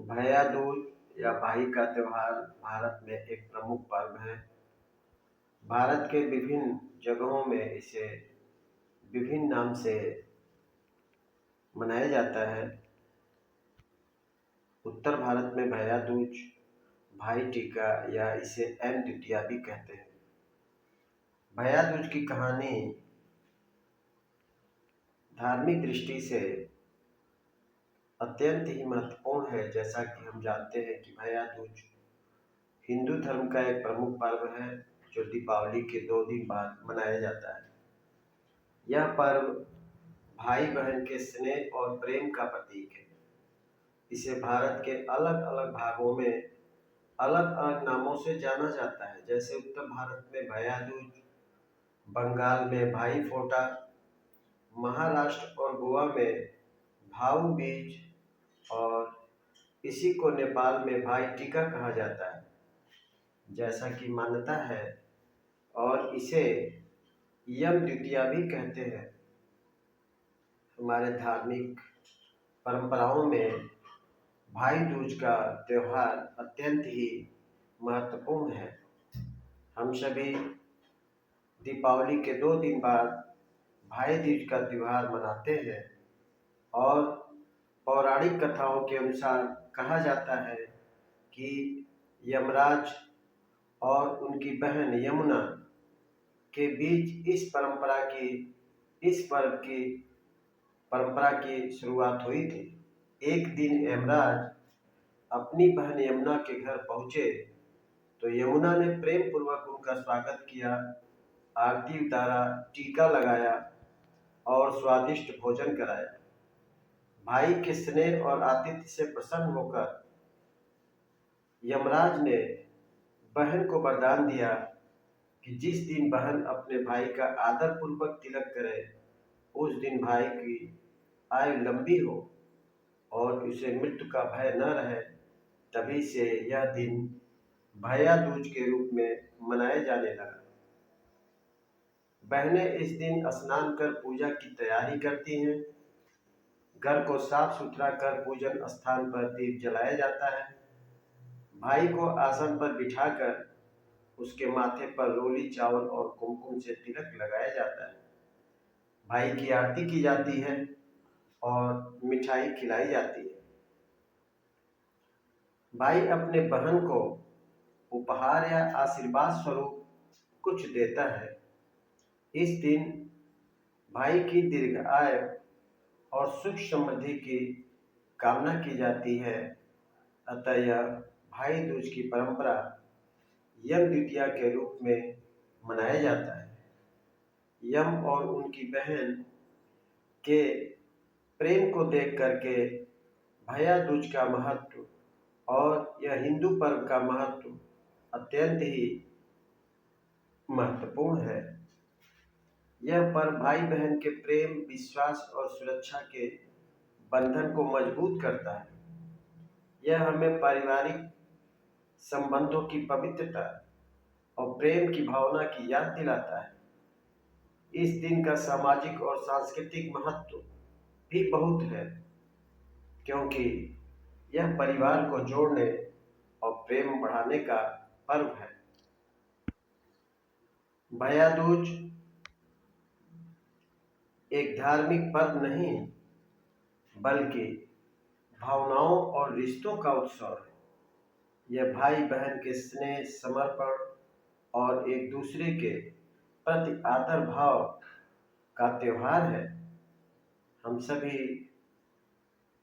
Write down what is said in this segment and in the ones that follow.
भैया दूज या भाई का त्योहार भारत में एक प्रमुख पर्व है। भारत के विभिन्न जगहों में इसे विभिन्न नाम से मनाया जाता है। उत्तर भारत में भैया दूज, भाई टीका या इसे एन टिटिया भी कहते हैं। भैया दूज की कहानी धार्मिक दृष्टि से अत्यंत ही महत्वपूर्ण है। जैसा कि हम जानते हैं कि भैया दूज हिंदू धर्म का एक प्रमुख पर्व है जो दीपावली के 2 दिन बाद मनाया जाता है। यह पर्व भाई बहन के स्नेह और प्रेम का प्रतीक है। इसे भारत के अलग अलग भागों में अलग अलग नामों से जाना जाता है। जैसे उत्तर भारत में भैया दूज, बंगाल में भाई फोटा, महाराष्ट्र और गोवा में भाऊ बीज और इसी को नेपाल में भाई टीका कहा जाता है जैसा कि मान्यता है। और इसे यम द्वितीया भी कहते हैं। हमारे धार्मिक परंपराओं में भाई दूज का त्योहार अत्यंत ही महत्वपूर्ण है। हम सभी दीपावली के 2 दिन बाद भाई दूज का त्योहार मनाते हैं और पौराणिक कथाओं के अनुसार कहा जाता है कि यमराज और उनकी बहन यमुना के बीच इस पर्व की परंपरा की शुरुआत हुई थी। एक दिन यमराज अपनी बहन यमुना के घर पहुंचे तो यमुना ने प्रेम पूर्वक उनका स्वागत किया, आरती उतारा, टीका लगाया और स्वादिष्ट भोजन कराया। भाई के स्नेह और आतिथ्य से प्रसन्न होकर यमराज ने बहन को वरदान दिया कि जिस दिन बहन अपने भाई का आदर पूर्वक तिलक करे उस दिन भाई की आयु लंबी हो और उसे मृत्यु का भय न रहे। तभी से यह दिन भैया दूज के रूप में मनाए जाने लगा। बहनें इस दिन स्नान कर पूजा की तैयारी करती हैं। घर को साफ सुथरा कर पूजन स्थान पर दीप जलाया जाता है। भाई को आसन पर बिठाकर उसके माथे पर रोली चावल और कुमकुम से तिलक लगाया जाता है। भाई की आरती की जाती है और मिठाई खिलाई जाती है। भाई अपने बहन को उपहार या आशीर्वाद स्वरूप कुछ देता है। इस दिन भाई की दीर्घायु और सुख समृद्धि की कामना की जाती है। अतः यह भाई दूज की परंपरा यम द्वितीया के रूप में मनाया जाता है। यम और उनकी बहन के प्रेम को देख करके भैया दूज का महत्व और यह हिंदू पर्व का महत्व अत्यंत ही महत्वपूर्ण है। यह पर्व भाई बहन के प्रेम, विश्वास और सुरक्षा के बंधन को मजबूत करता है। यह हमें पारिवारिक संबंधों की पवित्रता और प्रेम की भावना की याद दिलाता है। इस दिन का सामाजिक और सांस्कृतिक महत्व भी बहुत है क्योंकि यह परिवार को जोड़ने और प्रेम बढ़ाने का पर्व है। भैया दूज एक धार्मिक पर्व नहीं बल्कि भावनाओं और रिश्तों का उत्सव है। यह भाई बहन के स्नेह, समर्पण और एक दूसरे के प्रति आदर भाव का त्योहार है। हम सभी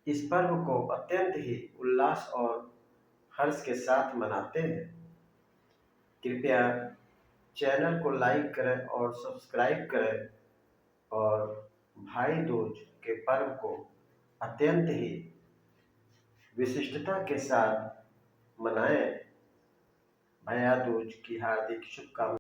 इस पर्व को अत्यंत ही उल्लास और हर्ष के साथ मनाते हैं। कृपया चैनल को लाइक करें और सब्सक्राइब करें और भाई दूज के पर्व को अत्यंत ही विशिष्टता के साथ मनाएं। भैया दूज की हार्दिक शुभकामनाएं।